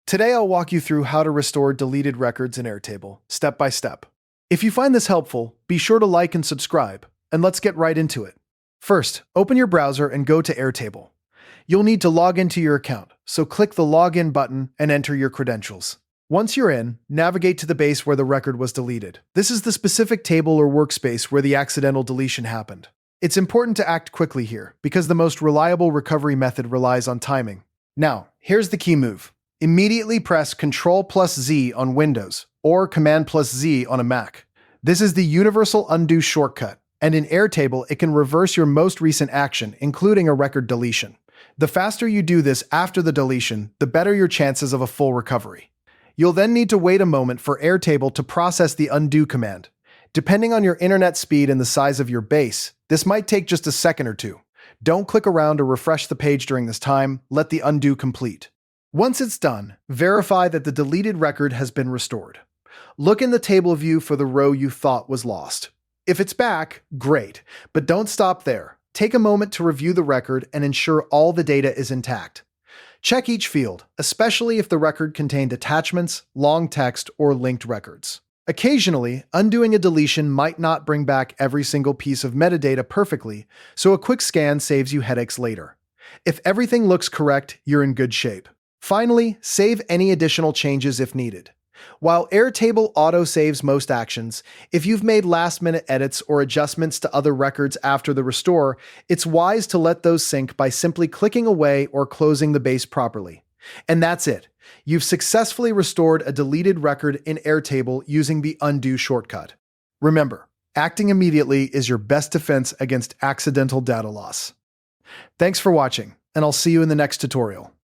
Today I'll walk you through how to restore deleted records in Airtable, step by step. If you find this helpful, be sure to like and subscribe, and let's get right into it. First, open your browser and go to Airtable. You'll need to log into your account, so click the Login button and enter your credentials. Once you're in, navigate to the base where the record was deleted. This is the specific table or workspace where the accidental deletion happened. It's important to act quickly here, because the most reliable recovery method relies on timing. Now, here's the key move. Immediately press Ctrl+Z on Windows or Command+Z on a Mac. This is the universal undo shortcut, and in Airtable it can reverse your most recent action, including a record deletion. The faster you do this after the deletion, the better your chances of a full recovery. You'll then need to wait a moment for Airtable to process the undo command. Depending on your internet speed and the size of your base, this might take just a second or two. Don't click around or refresh the page during this time, let the undo complete. Once it's done, verify that the deleted record has been restored. Look in the table view for the row you thought was lost. If it's back, great, but don't stop there. Take a moment to review the record and ensure all the data is intact. Check each field, especially if the record contained attachments, long text, or linked records. Occasionally, undoing a deletion might not bring back every single piece of metadata perfectly, so a quick scan saves you headaches later. If everything looks correct, you're in good shape. Finally, save any additional changes if needed. While Airtable auto-saves most actions, if you've made last-minute edits or adjustments to other records after the restore, it's wise to let those sync by simply clicking away or closing the base properly. And that's it. You've successfully restored a deleted record in Airtable using the undo shortcut. Remember, acting immediately is your best defense against accidental data loss. Thanks for watching, and I'll see you in the next tutorial.